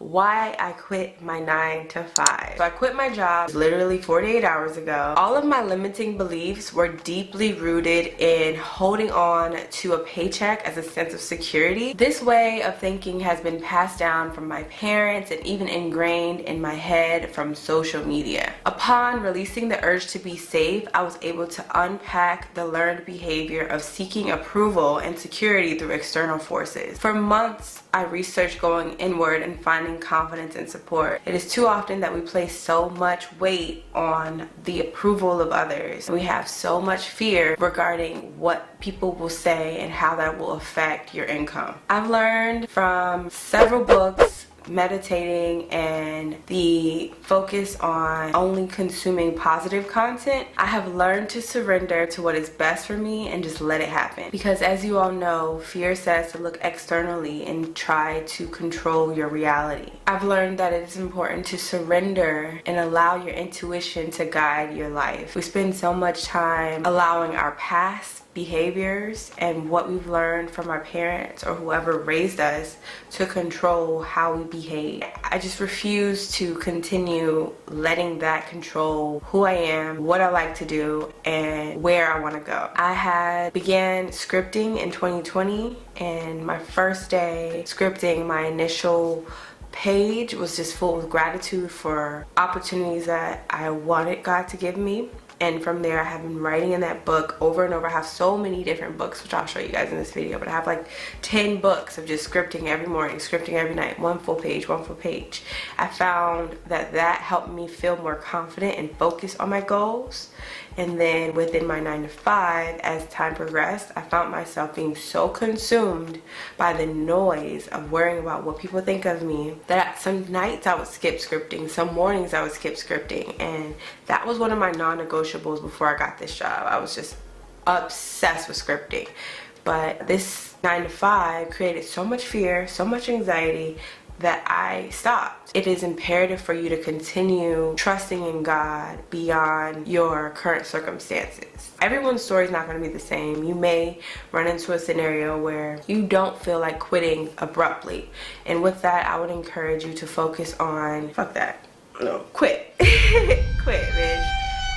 why I quit my 9 to 5. So I quit my job literally 48 hours ago. All of my limiting beliefs were deeply rooted in holding on to a paycheck as a sense of security. This way of thinking has been passed down from my parents and even ingrained in my head from social media. Upon releasing the urge to be safe, I was able to unpack the learned behavior of seeking approval and security through external forces. For months, I researched going inward and finding confidence and support. It is too often that we place so much weight on the approval of others. We have so much fear regarding what people will say and how that will affect your income. I've learned from several books, meditating, and the focus on only consuming positive content. I have learned to surrender to what is best for me and just let it happen. Because as you all know, fear says to look externally and try to control your reality. I've learned that it is important to surrender and allow your intuition to guide your life. We spend so much time allowing our past behaviors and what we've learned from our parents or whoever raised us to control how we behave. I just refuse to continue letting that control who I am, what I like to do, and where I want to go. I had began scripting in 2020, and my first day scripting, my initial page was just full of gratitude for opportunities that I wanted God to give me. And from there, I have been writing in that book over and over. I have so many different books, which I'll show you guys in this video, but I have like 10 books of just scripting every morning, scripting every night, one full page. I found that helped me feel more confident and focused on my goals. And then within my 9 to 5, as time progressed, I found myself being so consumed by the noise of worrying about what people think of me that some nights I would skip scripting, some mornings I would skip scripting, and that was one of my non-negotiables before I got this job. I was just obsessed with scripting. But this 9 to 5 created so much fear, so much anxiety, that I stopped. It is imperative for you to continue trusting in God beyond your current circumstances. Everyone's story is not going to be the same. You may run into a scenario where you don't feel like quitting abruptly. And with that, I would encourage you to focus on, fuck that. No, quit. Quit, bitch.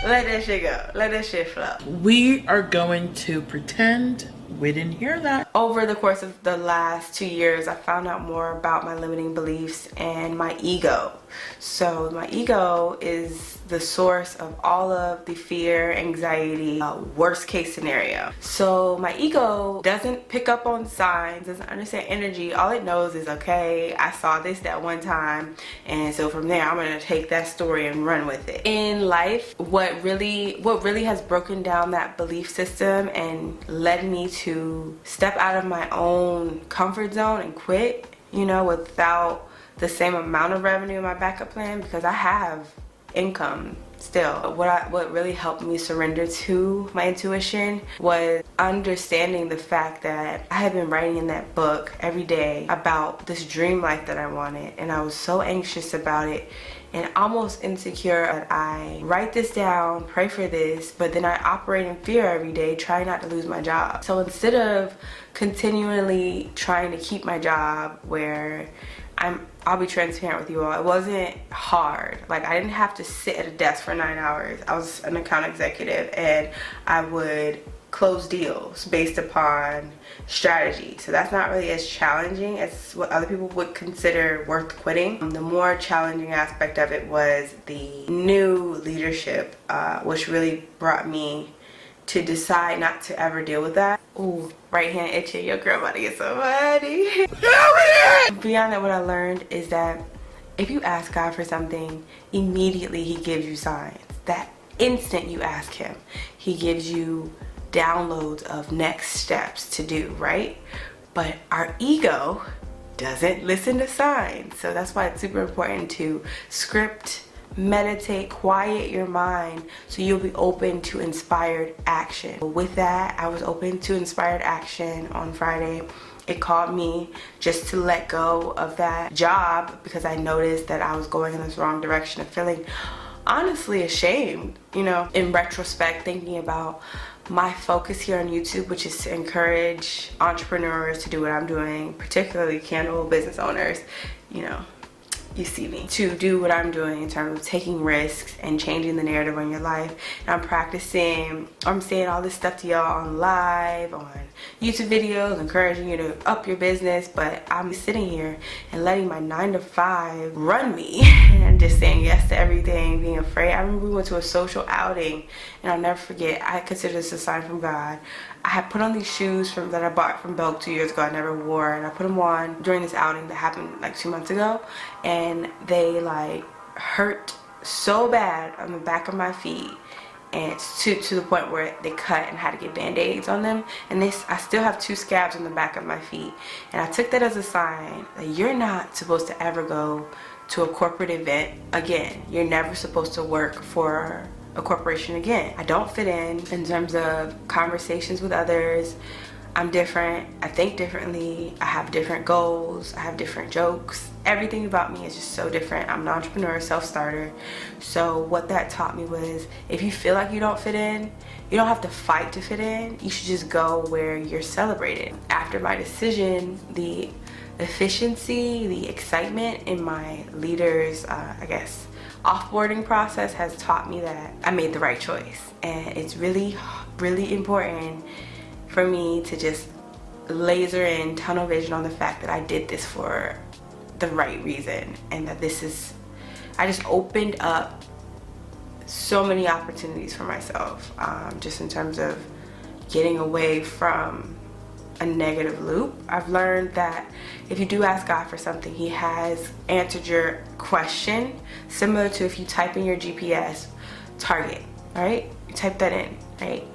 Let that shit go. Let that shit flow. We are going to pretend we didn't hear that. Over the course of the last 2 years, I found out more about my limiting beliefs and my ego. So my ego is the source of all of the fear, anxiety, worst case scenario. So my ego doesn't pick up on signs, doesn't understand energy. All it knows is, okay, I saw this that one time, and so from there I'm gonna take that story and run with it. In life, what really has broken down that belief system and led me to step out of my own comfort zone and quit, you know, without the same amount of revenue in my backup plan, because I have income still. What really helped me surrender to my intuition was understanding the fact that I had been writing in that book every day about this dream life that I wanted, and I was so anxious about it and almost insecure that I write this down, pray for this, but then I operate in fear every day, trying not to lose my job. So instead of continually trying to keep my job, where I'll be transparent with you all, it wasn't hard. Like, I didn't have to sit at a desk for 9 hours. I was an account executive, and I would close deals based upon strategy. So that's not really as challenging as what other people would consider worth quitting. The more challenging aspect of it was the new leadership, which really brought me to decide not to ever deal with that. Ooh, right hand itching, your girl about to get so muddy. Beyond that, what I learned is that if you ask God for something, immediately He gives you signs. That instant you ask Him, He gives you downloads of next steps to do, right? But our ego doesn't listen to signs. So that's why it's super important to script, meditate, quiet your mind, so you'll be open to inspired action. With that, I was open to inspired action on Friday. It called me just to let go of that job because I noticed that I was going in this wrong direction of feeling honestly ashamed, you know, in retrospect, thinking about my focus here on YouTube, which is to encourage entrepreneurs to do what I'm doing, particularly candle business owners, you know, you see me, to do what I'm doing in terms of taking risks and changing the narrative on your life. And I'm practicing, I'm saying all this stuff to y'all on live, on YouTube videos, encouraging you to up your business, but I'm sitting here and letting my 9 to 5 run me and just saying yes to everything, being afraid. I remember we went to a social outing, and I'll never forget, I consider this a sign from God. I had put on these shoes that I bought from Belk 2 years ago. I never wore, and I put them on during this outing that happened like 2 months ago, and they like hurt so bad on the back of my feet, and to the point where they cut and had to get band-aids on them. And I still have 2 scabs on the back of my feet, and I took that as a sign that you're not supposed to ever go to a corporate event again. You're never supposed to work for a corporation again. I don't fit in terms of conversations with others. I'm different, I think differently, I have different goals, I have different jokes. Everything about me is just so different. I'm an entrepreneur, self-starter. So what that taught me was, if you feel like you don't fit in, you don't have to fight to fit in. You should just go where you're celebrated. After my decision, the efficiency, the excitement in my leaders, I guess, offboarding process has taught me that I made the right choice. And it's really, really important for me to just laser in, tunnel vision on the fact that I did this for the right reason, and that I just opened up so many opportunities for myself, just in terms of getting away from a negative loop. I've learned that if you do ask God for something, He has answered your question, similar to if you type in your GPS target, right? You type that in, right?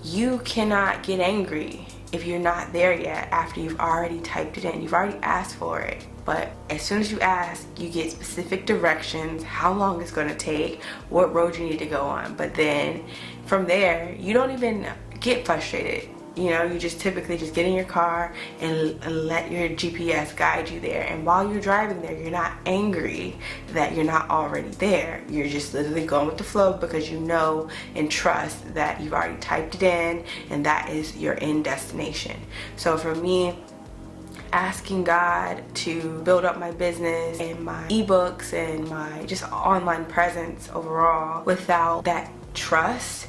You cannot get angry if you're not there yet after you've already typed it in. You've already asked for it. But as soon as you ask, you get specific directions, how long it's going to take, what road you need to go on. But then from there, you don't even get frustrated. You know, you just typically just get in your car and let your GPS guide you there. And while you're driving there, you're not angry that you're not already there. You're just literally going with the flow because you know and trust that you've already typed it in and that is your end destination. So for me, asking God to build up my business and my ebooks and my just online presence overall, without that trust,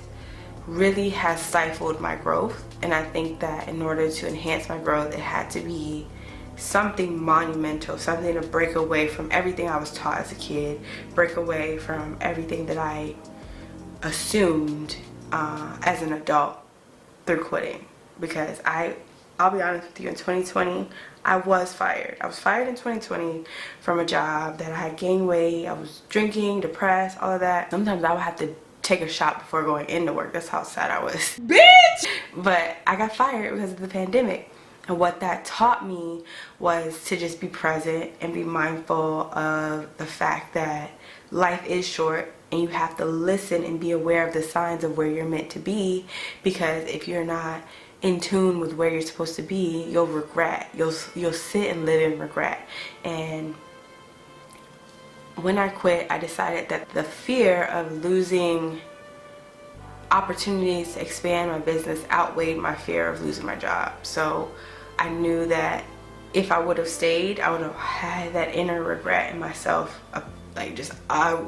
really has stifled my growth. And I think that in order to enhance my growth, it had to be something monumental, something to break away from everything I was taught as a kid, break away from everything that I assumed as an adult through quitting. Because I'll be honest with you, in 2020, I was fired. I was fired in 2020 from a job that I had gained weight, I was drinking, depressed, all of that. Sometimes I would have to take a shot before going into work. That's how sad I was. Bitch! But I got fired because of the pandemic. And what that taught me was to just be present and be mindful of the fact that life is short and you have to listen and be aware of the signs of where you're meant to be, because if you're not in tune with where you're supposed to be, you'll regret. You'll sit and live in regret. And when I quit, I decided that the fear of losing opportunities to expand my business outweighed my fear of losing my job. So I knew that if I would have stayed, I would have had that inner regret in myself, like just I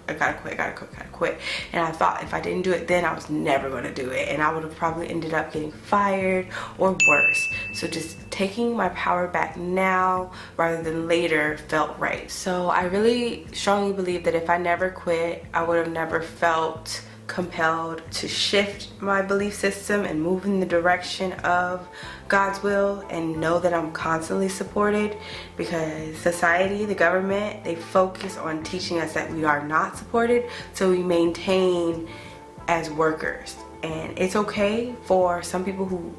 gotta quit. And I thought if I didn't do it then, I was never going to do it, and I would have probably ended up getting fired or worse. So just taking my power back now rather than later felt right. So I really strongly believe that if I never quit, I would have never felt compelled to shift my belief system and move in the direction of God's will, and know that I'm constantly supported, because society, the government, they focus on teaching us that we are not supported, so we maintain as workers. And it's okay for some people who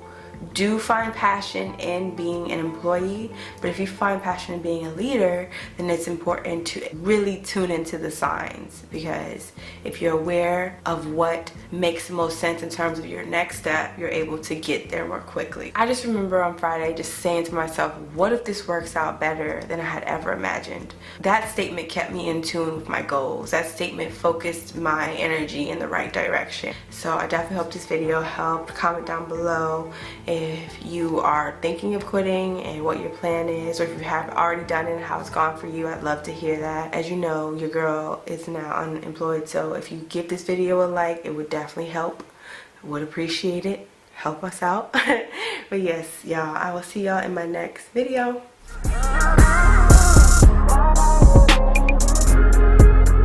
do find passion in being an employee, but if you find passion in being a leader, then it's important to really tune into the signs, because if you're aware of what makes the most sense in terms of your next step, you're able to get there more quickly. I just remember on Friday just saying to myself, what if this works out better than I had ever imagined? That statement kept me in tune with my goals. That statement focused my energy in the right direction. So I definitely hope this video helped. Comment down below if you are thinking of quitting and what your plan is, or if you have already done it and how it's gone for you. I'd love to hear that. As you know, your girl is now unemployed, so if you give this video a like, it would definitely help. I would appreciate it. Help us out. But yes, y'all, I will see y'all in my next video.